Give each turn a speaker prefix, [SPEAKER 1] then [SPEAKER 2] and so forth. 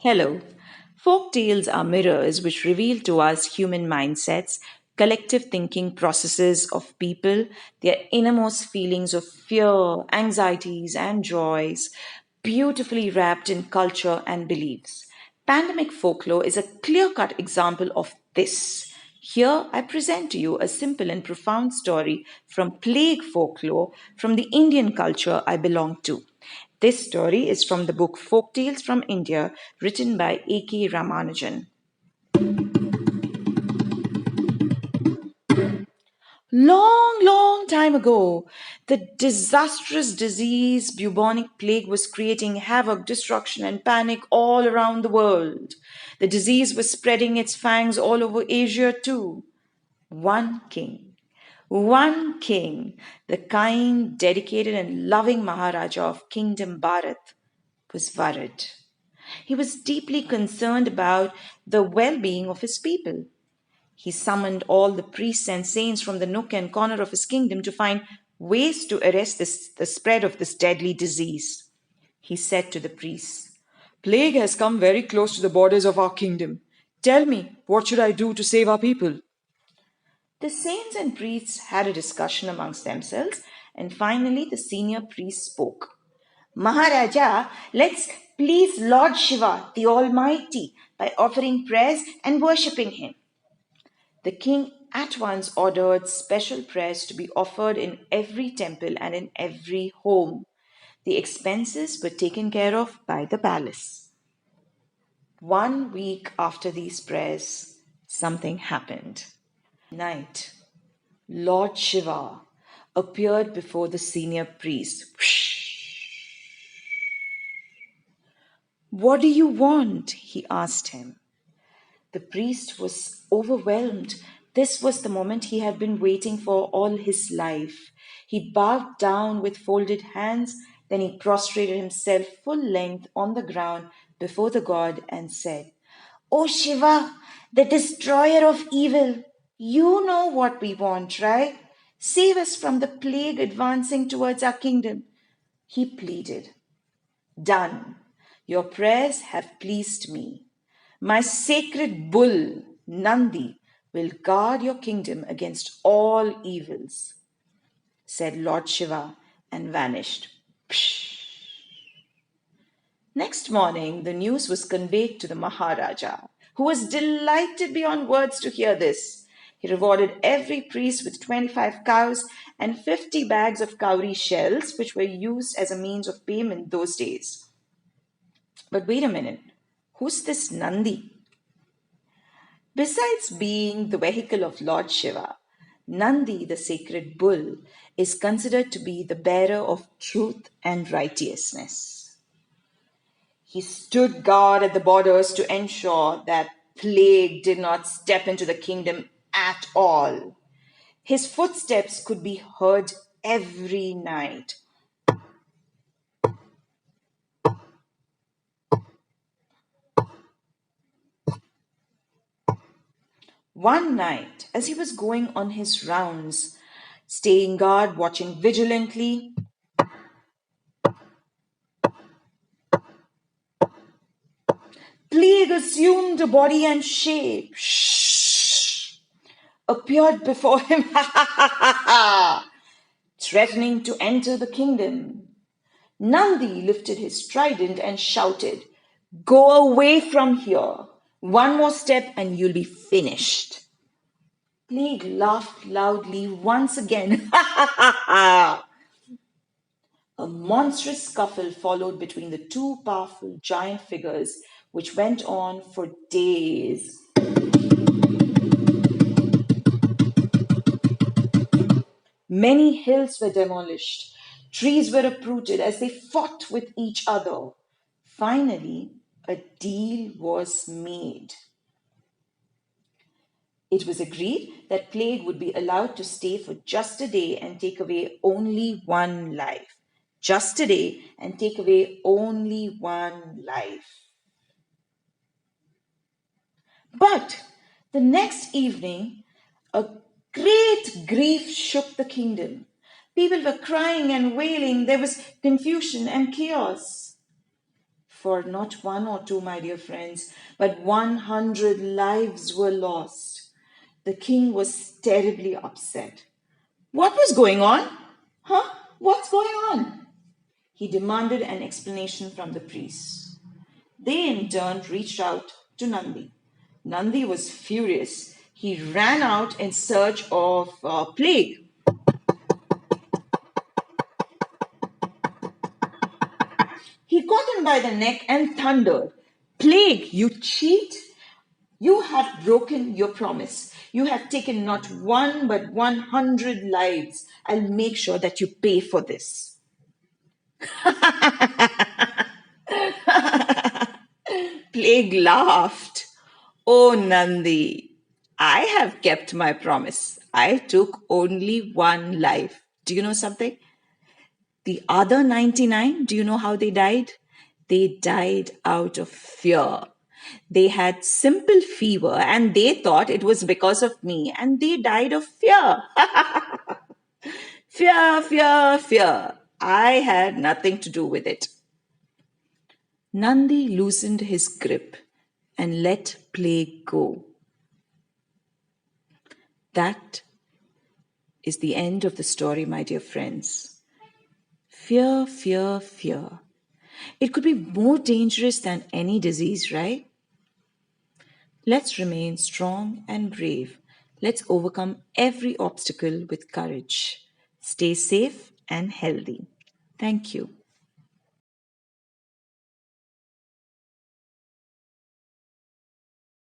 [SPEAKER 1] Hello. Folktales are mirrors which reveal to us human mindsets, collective thinking processes of people, their innermost feelings of fear, anxieties, and joys, beautifully wrapped in culture and beliefs. Pandemic folklore is a clear cut example of this. Here, I present to you a simple and profound story from plague folklore from the Indian culture I belong to. This story is from the book Folktales from India, written by A.K. Ramanujan. Long, long time ago, the disastrous disease, bubonic plague, was creating havoc, destruction, and panic all around the world. The disease was spreading its fangs all over Asia too. One king, one king, the kind, dedicated, and loving Maharaja of Kingdom Bharat, was worried. He was deeply concerned about the well being of his people. He summoned all the priests and saints from the nook and corner of his kingdom to find ways to arrest the spread of this deadly disease. He said to the priests, "Plague has come very close to the borders of our kingdom. Tell me, what should I do to save our people?" The saints and priests had a discussion amongst themselves, and finally the senior priest spoke. "Maharaja, let's please Lord Shiva, the Almighty, by offering prayers and worshipping him." The king at once ordered special prayers to be offered in every temple and in every home. The expenses were taken care of by the palace. 1 week after these prayers, something happened. Night, Lord Shiva appeared before the senior priest. "What do you want?" he asked him. The priest was overwhelmed. This was the moment he had been waiting for all his life. He bowed down with folded hands, then he prostrated himself full length on the ground before the god and said, "O Shiva, the destroyer of evil, you know what we want, right? Save us from the plague advancing towards our kingdom." He pleaded. "Done. Your prayers have pleased me. My sacred bull, Nandi, will guard your kingdom against all evils," said Lord Shiva and vanished. Psh. Next morning, the news was conveyed to the Maharaja, who was delighted beyond words to hear this. He rewarded every priest with 25 cows and 50 bags of cowrie shells, which were used as a means of payment those days. But wait a minute, who's this Nandi? Besides being the vehicle of Lord Shiva, Nandi, the sacred bull, is considered to be the bearer of truth and righteousness. He stood guard at the borders to ensure that plague did not step into the kingdom at all. His footsteps could be heard every night. One night, as he was going on his rounds, staying guard, watching vigilantly, plague assumed a body and shape, appeared before him, threatening to enter the kingdom. Nandi lifted his trident and shouted, "Go away from here. One more step and you'll be finished." Plague laughed loudly once again. A monstrous scuffle followed between the two powerful giant figures, which went on for days. Many hills were demolished, trees were uprooted as they fought with each other. Finally, a deal was made. It was agreed that plague would be allowed to stay for just a day and take away only one life. Just a day and take away only one life. But the next evening, a great grief shook the kingdom. People were crying and wailing. There was confusion and chaos. for not one or two, my dear friends, but 100 lives were lost. The king was terribly upset. What was going on? Huh? What's going on? He demanded an explanation from the priests. They in turn reached out to Nandi. Nandi was furious. He ran out in search of plague. He caught him by the neck and thundered, "Plague, you cheat! You have broken your promise. You have taken not one but 100 lives. I'll make sure that you pay for this." Plague laughed. "Oh, Nandi, I have kept my promise. I took only one life. Do you know something? The other 99, do you know how they died? They died out of fear. They had simple fever and they thought it was because of me and they died of fear. Fear, fear, fear. I had nothing to do with it." Nandi loosened his grip and let Plague go. That is the end of the story, my dear friends. Fear, fear, fear. It could be more dangerous than any disease, right? Let's remain strong and brave. Let's overcome every obstacle with courage. Stay safe and healthy. Thank you.